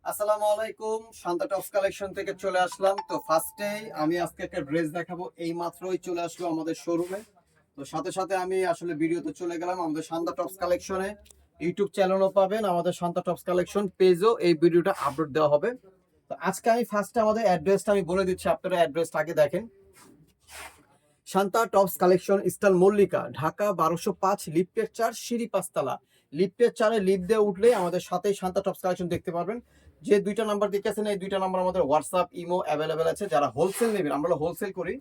আসসালামু আলাইকুম, Shanta tops collection থেকে চলে আসলাম। তো ফার্স্টেই আমি আজকে একটা ড্রেস দেখাবো। এই মাত্রই চলে আসলো আমাদের শোরুমে। তো সাথে সাথে আমি আসলে ভিডিওতে চলে গেলাম আমাদের শান্তা টপস কালেকশনে। ইউটিউব চ্যানেলও পাবেন, আমাদের শান্তা টপস কালেকশন পেজও এই ভিডিওটা আপলোড দেওয়া হবে। তো আজকে আমি ফার্স্টে আমাদের অ্যাড্রেসটা আমি বলে দিচ্ছি, আপনারা অ্যাড্রেসটা আগে দেখেন। Shanta tops collection, style Mallika, Dhaka 1205, লিফটের 4, সিঁড়ি 5 তলা। লিফটের 4-এ লিফট দিয়ে উঠলে আমাদের সাথেই শান্তা টপস কালেকশন দেখতে পারবেন। যে দুইটা নাম্বার দেখতেছেন, এই দুইটা নাম্বার আমাদের হোয়াটসঅ্যাপ ইমো অ্যাভেলেবেল আছে। যারা হোলসেল নেবেন, আমরা হোলসেল করি,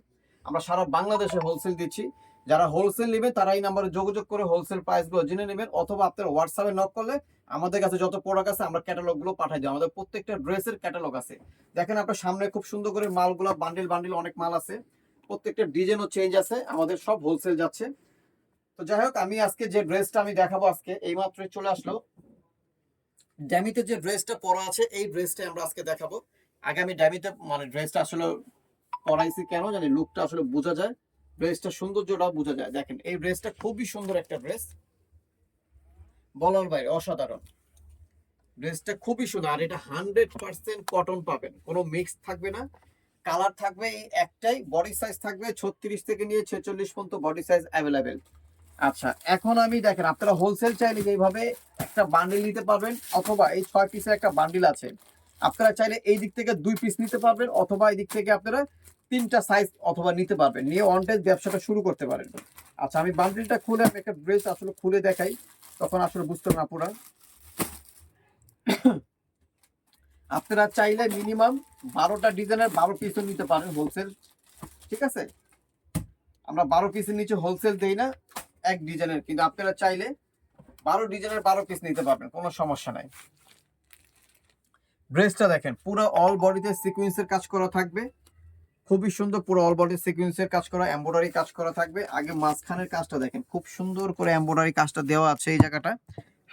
আমরা সারা বাংলাদেশে হোলসেল দিচ্ছি। যারা হোলসেল নেবেন তারা এই নাম্বারে যোগাযোগ করে হোলসেল প্রাইসগুলো জেনে নেবেন, অথবা আপনার হোয়াটসঅ্যাপে নক করলে আমাদের কাছে যত প্রোডাক্ট আছে আমরা ক্যাটালগুলো পাঠাই দিই। আমাদের প্রত্যেকটা ড্রেসের ক্যাটালগ আছে। দেখেন আপনার সামনে খুব সুন্দর করে মালগুলো বান্ডিল বান্ডিল অনেক মাল আছে, প্রত্যেকটা ডিজাইনও চেঞ্জ আছে, আমাদের সব হোলসেল যাচ্ছে। তো যাই হোক, আমি আজকে যে ড্রেসটা আমি দেখাবো, আজকে এইমাত্রই চলে আসলো ড্যামিতে যে ড্রেসটা পরা আছে, এই ড্রেসটা আমরা আজকে দেখাবো। আগে আমি ড্যামিতে মানে ড্রেসটা আসলে পরাইছি কেন জানি, লুকটা আসলে বোঝা যায়, ড্রেসটা সৌন্দর্যটা বোঝা যায়। দেখেন এই ড্রেসটা খুবই সুন্দর একটা ড্রেস, বলার বাইরে অসাধারণ। ড্রেসটা খুবই সুন্দর, আর এটা 100% কটন পাবেন, কোনো মিক্স থাকবে না। কালার থাকবে এই একটাই, বডি সাইজ থাকবে 36 থেকে নিয়ে 46 পর্যন্ত বডি সাইজ অ্যাভেলেবেল। আচ্ছা, এখন আমি দেখেন, আপনারা হোলসেল চাইলে এইভাবে একটা বান্ডিল নিতে পারবেন, অথবা এই 6 পিসের একটা বান্ডিল আছে, আপনারা চাইলে এই দিক থেকে 2 পিস নিতে পারবেন, অথবা এই দিক থেকে আপনারা 3টা সাইজ অথবা নিতে পারবেন, নিয়ে অন টাইম ব্যবসাটা শুরু করতে পারেন। আচ্ছা, আমি বান্ডিলটা খুলে আমি একটা ড্রেস আসলে খুলে দেখাই, তখন আসলে বুঝতে না পুরা। আপনারা চাইলে মিনিমাম 12টা ডিজাইনের 12 পিসও নিতে পারেন হোলসেল, ঠিক আছে? আমরা 12 পিসের নিচে হোলসেল দেই না এক ডিজাইনের, কিন্তু আপনারা চাইলে 12 ডিজাইনের 12 পিস নিতে পারবেন, কোনো সমস্যা নাই। ড্রেসটা দেখেন, পুরো অল বডিতে সিকোয়েন্সের কাজ করা থাকবে, খুবই সুন্দর। পুরো অল বডি সিকোয়েন্সের কাজ করা, এমব্রয়ডারি কাজ করা থাকবে। আগে মাঝখানের কাজটা দেখেন, খুব সুন্দর করে এমব্রয়ডারি কাজটা দেওয়া আছে এই জায়গাটা।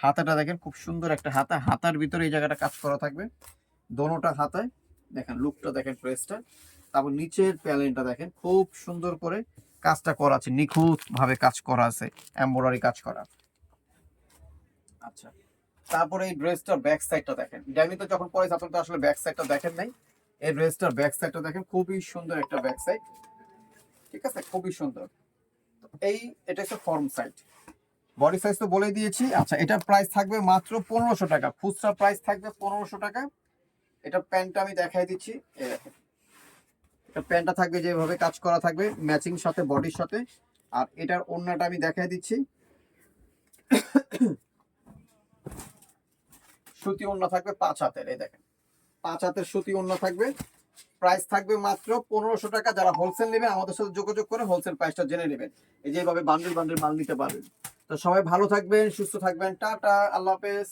হাতাটা দেখেন, খুব সুন্দর একটা হাতা, হাতার ভিতরে এই জায়গাটা কাজ করা থাকবে দোনোটা হাতায়। দেখেন লুকটা দেখেন ড্রেসটা। তারপর নিচের প্যানেলটা দেখেন, খুব সুন্দর করে কাজটা করা আছে, নিখুঁত ভাবে কাজ করা আছে, এমব্রয়ডারি কাজ করা। আচ্ছা, তারপরে এই ড্রেসটার ব্যাক সাইডটা দেখেন, ড্যামিতে যখন পরে আপনারা তো আসলে ব্যাক সাইডটা দেখেন নাই, এই ড্রেসটার ব্যাক সাইডটা দেখেন, খুবই সুন্দর একটা ব্যাক সাইড, ঠিক আছে, খুবই সুন্দর। এই এটা হচ্ছে ফর্ম সাইড, বডি সাইজ তো বলে দিয়েছি। আচ্ছা, এটার প্রাইস থাকবে মাত্র 1500 টাকা, খুচরা প্রাইস থাকবে 1500 টাকা। এটা প্যান্টটা আমি দেখাই দিচ্ছি, এই দেখেন, এটা প্যান্টটা থাকবে যেভাবে কাজ করা থাকবে ম্যাচিং সাথে বডির সাথে। আর এটার ওড়নাটা আমি দেখাই দিচ্ছি, সুতি ওড়না থাকবে 5 হাতের, এই দেখেন 5 হাতের সুতি ওড়না থাকবে। প্রাইস থাকবে মাত্র 1500 টাকা। যারা হোলসেল নেবে আমাদের সাথে যোগাযোগ করে হোলসেল প্রাইসটা জেনে নেবেন, এই যেভাবে বান্ডেল বান্ডেল মাল নিতে পারবেন। তো সবাই ভালো থাকবেন, সুস্থ থাকবেন, টাটা, আল্লাহ হাফেজ।